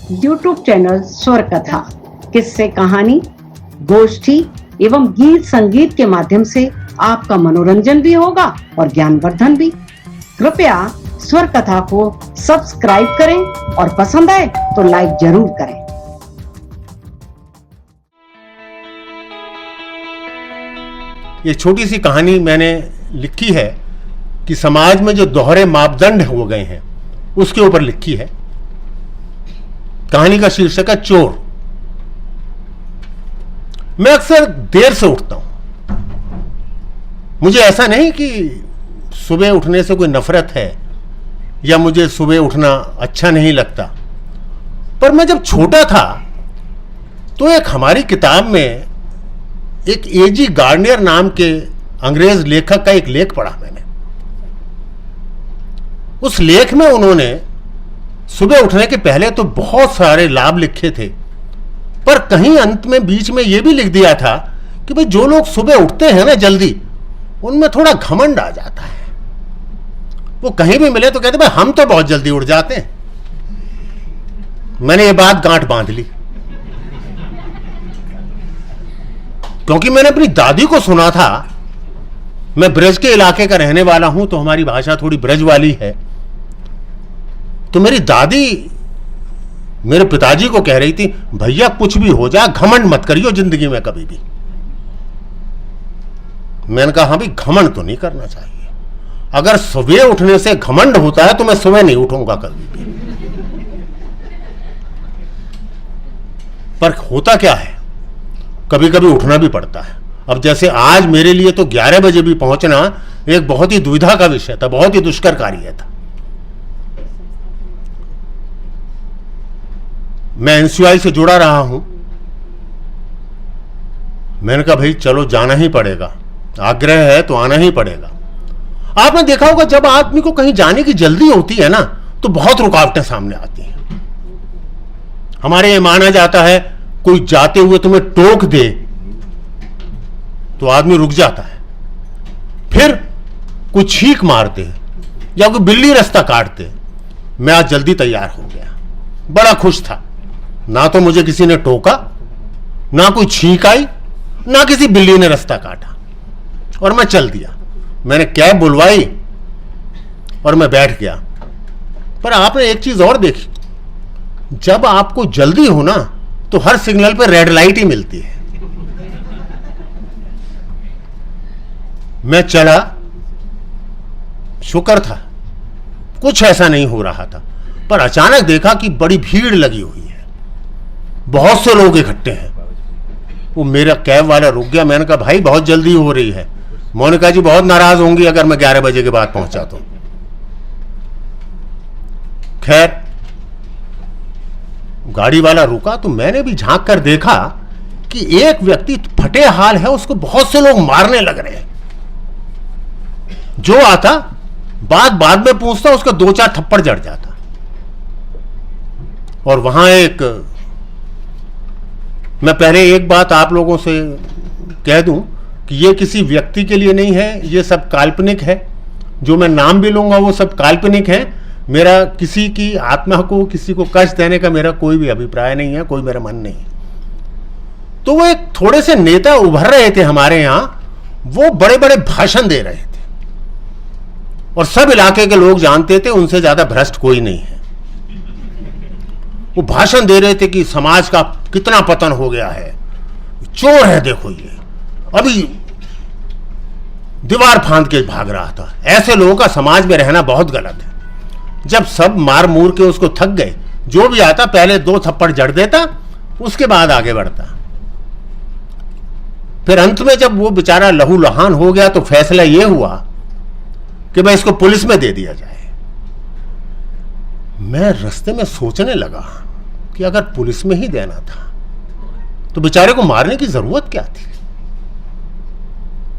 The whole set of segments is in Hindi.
यूट्यूब चैनल स्वर कथा किस्से, कहानी, गोष्ठी एवं गीत संगीत के माध्यम से आपका मनोरंजन भी होगा और ज्ञानवर्धन भी। कृपया स्वर कथा को सब्सक्राइब करें और पसंद आए तो लाइक जरूर करें। ये छोटी सी कहानी मैंने लिखी है कि समाज में जो दोहरे मापदंड हो गए हैं उसके ऊपर लिखी है। कहानी का शीर्षक है चोर। मैं अक्सर देर से उठता हूं। मुझे ऐसा नहीं कि सुबह उठने से कोई नफरत है या मुझे सुबह उठना अच्छा नहीं लगता, पर मैं जब छोटा था तो एक हमारी किताब में एक एजी गार्नियर नाम के अंग्रेज लेखक का एक लेख पढ़ा मैंने। उस लेख में उन्होंने सुबह उठने के पहले तो बहुत सारे लाभ लिखे थे, पर कहीं अंत में बीच में यह भी लिख दिया था कि भाई जो लोग सुबह उठते हैं ना जल्दी, उनमें थोड़ा घमंड आ जाता है। वो कहीं भी मिले तो कहते भाई हम तो बहुत जल्दी उठ जाते हैं। मैंने ये बात गांठ बांध ली, क्योंकि मैंने अपनी दादी को सुना था। मैं ब्रज के इलाके का रहने वाला हूं तो हमारी भाषा थोड़ी ब्रज वाली है। तो मेरी दादी मेरे पिताजी को कह रही थी, भैया कुछ भी हो जाए घमंड मत करियो जिंदगी में कभी भी। मैंने कहा हाँ भाई, घमंड तो नहीं करना चाहिए। अगर सुबह उठने से घमंड होता है तो मैं सुबह नहीं उठूंगा कभी भी। पर होता क्या है, कभी कभी उठना भी पड़ता है। अब जैसे आज मेरे लिए तो 11 बजे भी पहुंचना एक बहुत ही दुविधा का विषय था, बहुत ही दुष्कर कार्य था। मैं एनसीआई से जुड़ा रहा हूं। मैंने कहा भाई चलो जाना ही पड़ेगा, आग्रह है तो आना ही पड़ेगा। आपने देखा होगा जब आदमी को कहीं जाने की जल्दी होती है ना तो बहुत रुकावटें सामने आती हैं। हमारे यहां माना जाता है कोई जाते हुए तुम्हें टोक दे तो आदमी रुक जाता है, फिर कोई छींक मारते या कोई बिल्ली रास्ता काटते। मैं आज जल्दी तैयार हो गया, बड़ा खुश था। ना तो मुझे किसी ने टोका, ना कोई छींक आई, ना किसी बिल्ली ने रास्ता काटा, और मैं चल दिया। मैंने कैब बुलवाई और मैं बैठ गया। पर आपने एक चीज और देखी, जब आपको जल्दी हो ना तो हर सिग्नल पे रेड लाइट ही मिलती है। मैं चला, शुक्र था कुछ ऐसा नहीं हो रहा था, पर अचानक देखा कि बड़ी भीड़ लगी हुई है, बहुत से लोग इकट्ठे हैं। वो मेरा कैब वाला रुक गया। मैंने कहा भाई बहुत जल्दी हो रही है, मोनिका जी बहुत नाराज होंगी अगर मैं 11 बजे के बाद पहुंचा तो। खैर गाड़ी वाला रुका तो मैंने भी झांक कर देखा कि एक व्यक्ति फटे हाल है, उसको बहुत से लोग मारने लग रहे हैं। जो आता बाद में पूछता, उसका 2-4 थप्पड़ जड़ जाता। और वहां मैं पहले एक बात आप लोगों से कह दूं कि ये किसी व्यक्ति के लिए नहीं है, ये सब काल्पनिक है। जो मैं नाम भी लूंगा वो सब काल्पनिक है। मेरा किसी की आत्मा को, किसी को कष्ट देने का मेरा कोई भी अभिप्राय नहीं है, कोई मेरा मन नहीं। तो वो एक थोड़े से नेता उभर रहे थे हमारे यहां, वो बड़े बड़े भाषण दे रहे थे और सब इलाके के लोग जानते थे उनसे ज्यादा भ्रष्ट कोई नहीं है। वो भाषण दे रहे थे कि समाज का कितना पतन हो गया है, चोर है देखो ये, अभी दीवार फांद के भाग रहा था। ऐसे लोगों का समाज में रहना बहुत गलत है। जब सब मार मूर के उसको थक गए, जो भी आता पहले 2 थप्पड़ जड़ देता, उसके बाद आगे बढ़ता। फिर अंत में जब वो बेचारा लहू लहान हो गया तो फैसला ये हुआ कि भाई इसको पुलिस में दे दिया जाए। मैं रास्ते में सोचने लगा कि अगर पुलिस में ही देना था तो बेचारे को मारने की जरूरत क्या थी।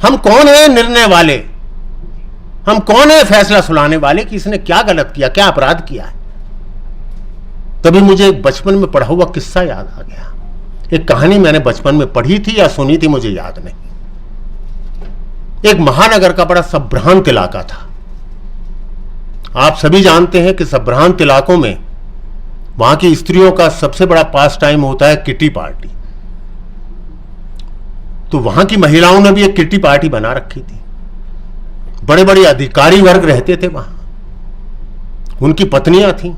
हम कौन है निर्णय वाले, हम कौन है फैसला सुनाने वाले कि इसने क्या गलत किया, क्या अपराध किया है। तभी मुझे बचपन में पढ़ा हुआ किस्सा याद आ गया। एक कहानी मैंने बचपन में पढ़ी थी या सुनी थी, मुझे याद नहीं। एक महानगर का बड़ा संभ्रांत इलाका था। आप सभी जानते हैं कि संभ्रांत इलाकों में वहां की स्त्रियों का सबसे बड़ा पास टाइम होता है किटी पार्टी। तो वहां की महिलाओं ने भी एक किटी पार्टी बना रखी थी। बड़े बड़े अधिकारी वर्ग रहते थे वहां, उनकी पत्नियां थीं।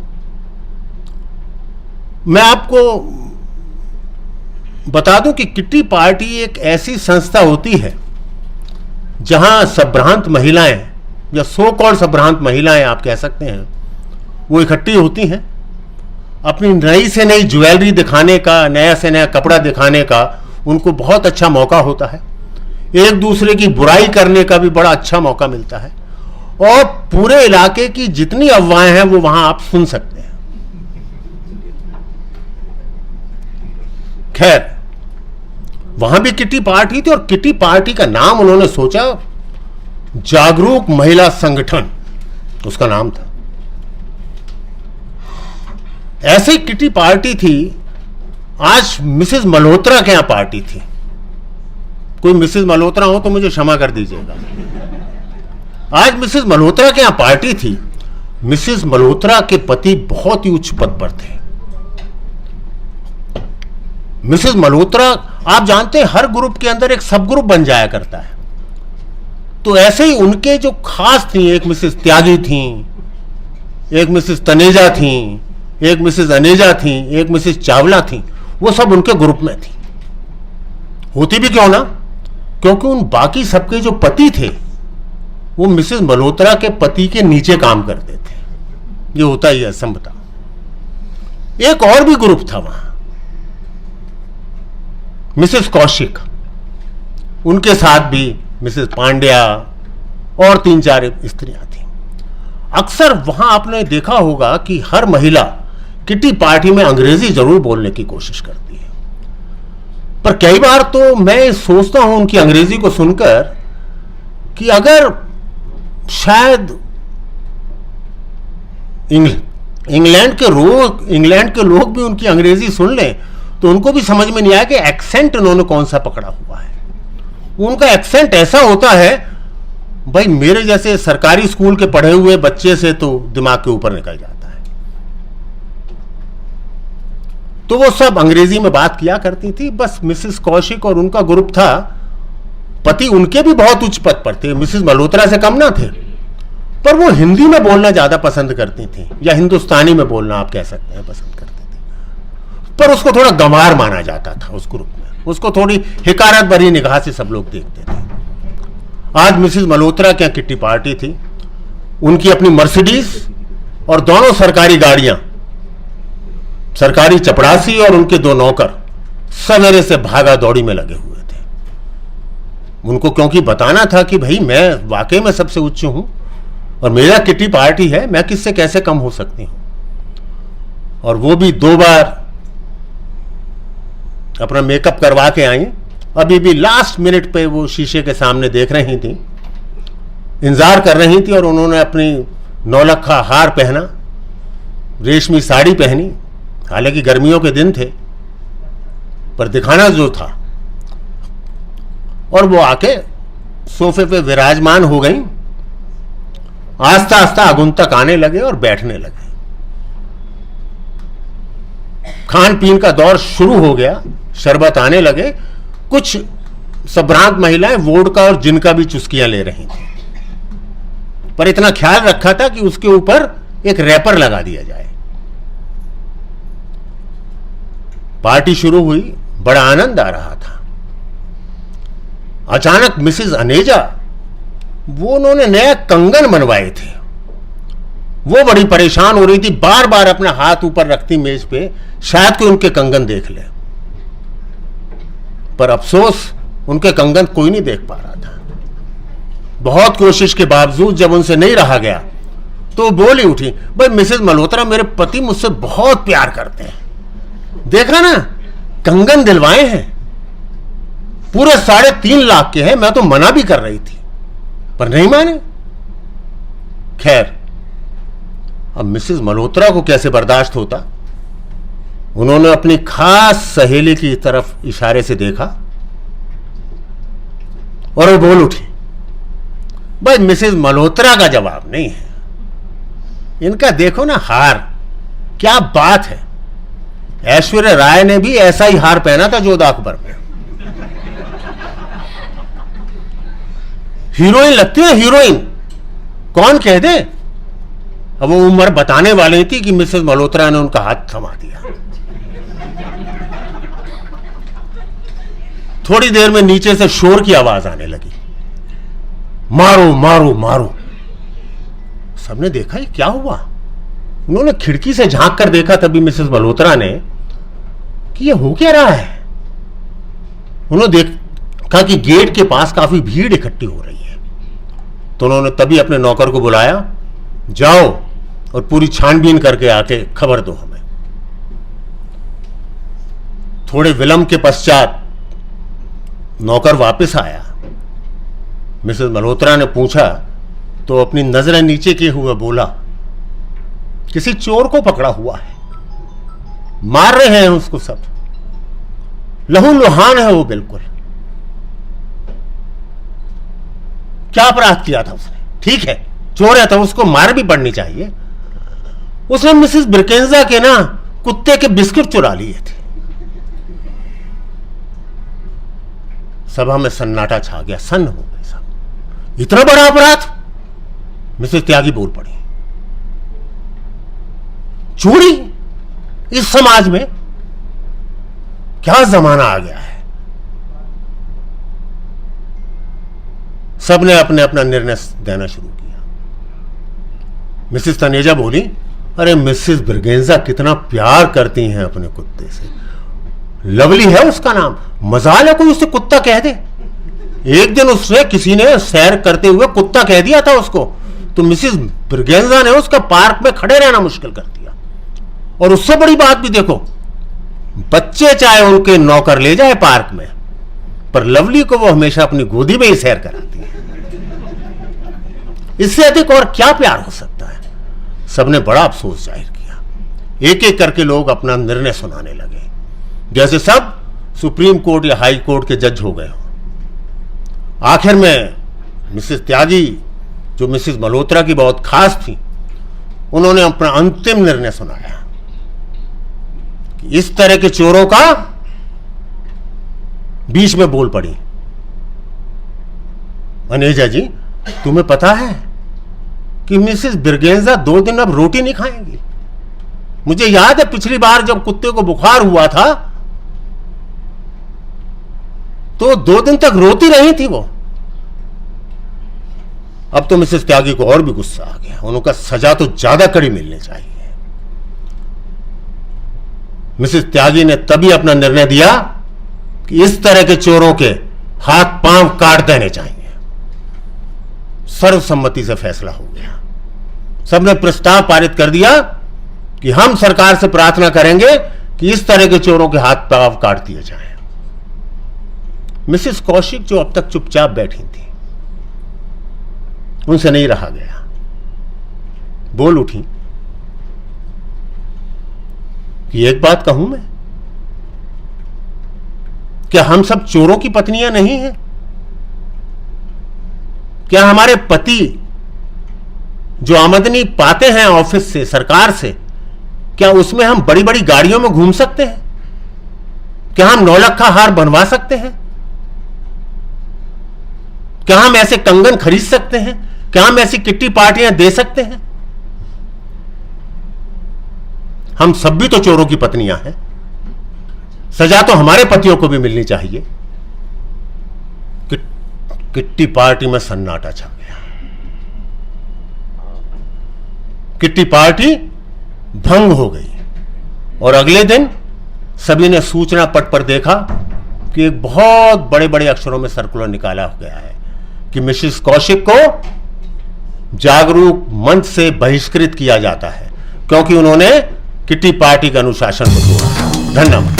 मैं आपको बता दूं कि किटी पार्टी एक ऐसी संस्था होती है जहां संभ्रांत महिलाएं, या सो कॉल्ड संभ्रांत महिलाएं आप कह सकते हैं, वो इकट्ठी होती हैं। अपनी नई से नई ज्वेलरी दिखाने का, नया से नया कपड़ा दिखाने का उनको बहुत अच्छा मौका होता है। एक दूसरे की बुराई करने का भी बड़ा अच्छा मौका मिलता है, और पूरे इलाके की जितनी अफवाहें हैं वो वहां आप सुन सकते हैं। खैर, वहां भी किटी पार्टी थी, और किटी पार्टी का नाम उन्होंने सोचा जागरूक महिला संगठन, उसका नाम था। ऐसे किटी पार्टी थी। आज मिसेस मल्होत्रा के यहां पार्टी थी। कोई मिसेस मल्होत्रा हो तो मुझे क्षमा कर दीजिएगा। आज मिसेस मल्होत्रा के यहां पार्टी थी। मिसेस मल्होत्रा के पति बहुत ही उच्च पद पर थे। मिसेस मल्होत्रा, आप जानते हैं हर ग्रुप के अंदर एक सब ग्रुप बन जाया करता है। तो ऐसे ही उनके जो खास थी, एक मिसेस त्यागी थी, एक मिसेस तनेजा थी, एक मिसेस अनेजा थी, एक मिसेस चावला थी, वो सब उनके ग्रुप में थी। होती भी क्यों ना, क्योंकि उन बाकी सबके जो पति थे वो मिसेस मल्होत्रा के पति के नीचे काम करते थे। ये होता ही है संभवतः। एक और भी ग्रुप था वहां, मिसेस कौशिक, उनके साथ भी मिसेस पांड्या और 3-4 स्त्रियां थी। अक्सर वहां आपने देखा होगा कि हर महिला किटी पार्टी में अंग्रेजी जरूर बोलने की कोशिश करती है, पर कई बार तो मैं सोचता हूं उनकी अंग्रेजी को सुनकर कि अगर शायद इंग्लैंड के लोग भी उनकी अंग्रेजी सुन लें तो उनको भी समझ में नहीं आया कि एक्सेंट उन्होंने कौन सा पकड़ा हुआ है। उनका एक्सेंट ऐसा होता है, भाई मेरे जैसे सरकारी स्कूल के पढ़े हुए बच्चे से तो दिमाग के ऊपर निकल जाता है। तो वो सब अंग्रेजी में बात किया करती थी। बस मिसेस कौशिक और उनका ग्रुप था, पति उनके भी बहुत उच्च पद पर थे, मिसेस मल्होत्रा से कम ना थे, पर वो हिंदी में बोलना ज्यादा पसंद करती थी, या हिंदुस्तानी में बोलना आप कह सकते हैं पसंद करती थी। पर उसको थोड़ा गंवार माना जाता था उस ग्रुप में, उसको थोड़ी हिकारत भरी निगाह से सब लोग देखते थे। आज मिसेस मल्होत्रा क्या किट्टी पार्टी थी, उनकी अपनी मर्सिडीज और दोनों सरकारी गाड़ियां, सरकारी चपरासी और उनके 2 नौकर सवेरे से भागा दौड़ी में लगे हुए थे। उनको क्योंकि बताना था कि भाई मैं वाकई में सबसे उच्च हूं और मेरा किट्टी पार्टी है, मैं किससे कैसे कम हो सकती हूं। और वो भी 2 बार अपना मेकअप करवा के आई, अभी भी लास्ट मिनट पे वो शीशे के सामने देख रही थी, इंतजार कर रही थी, और उन्होंने अपनी 9 लखा हार पहना, रेशमी साड़ी पहनी। हालांकि गर्मियों के दिन थे, पर दिखाना जो था। और वो आके सोफे पे विराजमान हो गई, आस्ता आस्ता आगुंतक आने लगे और बैठने लगे। खान पीन का दौर शुरू हो गया, शरबत आने लगे। कुछ संभ्रांत महिलाएं वोडका और जिन का भी चुस्कियां ले रही थी, पर इतना ख्याल रखा था कि उसके ऊपर एक रैपर लगा दिया जाए। पार्टी शुरू हुई, बड़ा आनंद आ रहा था। अचानक मिसेस अनेजा, वो उन्होंने नया कंगन बनवाए थे, वो बड़ी परेशान हो रही थी, बार बार अपना हाथ ऊपर रखती मेज पे, शायद कोई उनके कंगन देख ले। पर अफसोस उनके कंगन कोई नहीं देख पा रहा था। बहुत कोशिश के बावजूद जब उनसे नहीं रहा गया तो बोली उठी, भाई मिसेस मल्होत्रा, मेरे पति मुझसे बहुत प्यार करते हैं, देखा ना कंगन दिलवाए हैं, पूरे 3.5 लाख के हैं। मैं तो मना भी कर रही थी पर नहीं माने। खैर, अब मिसेस मल्होत्रा को कैसे बर्दाश्त होता। उन्होंने अपनी खास सहेली की तरफ इशारे से देखा और वो बोल उठी, भाई मिसेस मल्होत्रा का जवाब नहीं है, इनका देखो ना हार, क्या बात है। ऐश्वर्या राय ने भी ऐसा ही हार पहना था जोधा अकबर में। हीरोइन लगती है, हीरोइन, कौन कह दे। अब वो उम्र बताने वाली थी कि मिसेस मल्होत्रा ने उनका हाथ थमा दिया। थोड़ी देर में नीचे से शोर की आवाज आने लगी, मारो मारो मारो। सबने देखा ये क्या हुआ। उन्होंने खिड़की से झांक कर देखा, तभी मिसेस मल्होत्रा ने कि ये हो क्या रहा है। उन्होंने देखा कि गेट के पास काफी भीड़ इकट्ठी हो रही है। तो उन्होंने तभी अपने नौकर को बुलाया, जाओ और पूरी छानबीन करके आके खबर दो हमें। थोड़े विलंब के पश्चात नौकर वापस आया। मिसेस मल्होत्रा ने पूछा तो अपनी नजरें नीचे किए हुए बोला, किसी चोर को पकड़ा हुआ है, मार रहे हैं उसको सब, लहू लुहान है वो बिल्कुल। क्या अपराध किया था उसने? ठीक है चोर है तो उसको मार भी पड़नी चाहिए। उसने मिसेस ब्रिकेंजा के ना कुत्ते के बिस्किट चुरा लिए थे। सभा में सन्नाटा छा गया, सन्न हो गए सब। इतना बड़ा अपराध? मिसेस त्यागी बोल पड़ी, चोरी इस समाज में? क्या जमाना आ गया है। सबने अपने अपना निर्णय देना शुरू किया। मिसेस तनेजा बोली, अरे मिसेस ब्रिगेंजा कितना प्यार करती हैं अपने कुत्ते से, लवली है उसका नाम, मजाल है कोई उसे कुत्ता कह दे। एक दिन उसने किसी ने सैर करते हुए कुत्ता कह दिया था उसको, तो मिसेस ब्रिगेंजा ने उसका पार्क में खड़े रहना मुश्किल कर दिया। और उससे बड़ी बात भी देखो, बच्चे चाहे उनके नौकर ले जाए पार्क में, पर लवली को वो हमेशा अपनी गोदी में ही सैर कराती है। इससे अधिक और क्या प्यार हो सकता है। सबने बड़ा अफसोस जाहिर किया। एक एक करके लोग अपना निर्णय सुनाने लगे, जैसे सब सुप्रीम कोर्ट या हाई कोर्ट के जज हो गए हो। आखिर में मिसेस त्यागी, जो मिसेस मल्होत्रा की बहुत खास थी, उन्होंने अपना अंतिम निर्णय सुनाया कि इस तरह के चोरों का, बीच में बोल पड़ी, अनेजा जी तुम्हें पता है कि मिसेस ब्रिगेंजा 2 दिन अब रोटी नहीं खाएंगी। मुझे याद है पिछली बार जब कुत्ते को बुखार हुआ था तो 2 दिन तक रोती रही थी वो। अब तो मिसेस त्यागी को और भी गुस्सा आ गया। उनका सजा तो ज्यादा कड़ी मिलनी चाहिए। मिसेस त्यागी ने तभी अपना निर्णय दिया कि इस तरह के चोरों के हाथ पांव काट देने चाहिए। सर्वसम्मति से फैसला हो गया। सबने प्रस्ताव पारित कर दिया कि हम सरकार से प्रार्थना करेंगे कि इस तरह के चोरों के हाथ पांव काट दिए जाएं। मिसेस कौशिक, जो अब तक चुपचाप बैठी थी, उनसे नहीं रहा गया, बोल उठी कि एक बात कहूं मैं, क्या हम सब चोरों की पत्नियां नहीं हैं? क्या हमारे पति जो आमदनी पाते हैं ऑफिस से, सरकार से, क्या उसमें हम बड़ी बड़ी गाड़ियों में घूम सकते हैं? क्या हम 9 लाख का हार बनवा सकते हैं? क्या हम ऐसे कंगन खरीद सकते हैं? क्या हम ऐसी किट्टी पार्टियां दे सकते हैं? हम सब भी तो चोरों की पत्नियां हैं। सजा तो हमारे पतियों को भी मिलनी चाहिए। किट्टी पार्टी में सन्नाटा छा गया। किट्टी पार्टी भंग हो गई और अगले दिन सभी ने सूचना पट पर देखा कि एक बहुत बड़े बड़े अक्षरों में सर्कुलर निकाला गया है कि मिसेस कौशिक को जागरूक मंच से बहिष्कृत किया जाता है क्योंकि उन्होंने किट्टी पार्टी के अनुशासन को तोड़ा। धन्यवाद।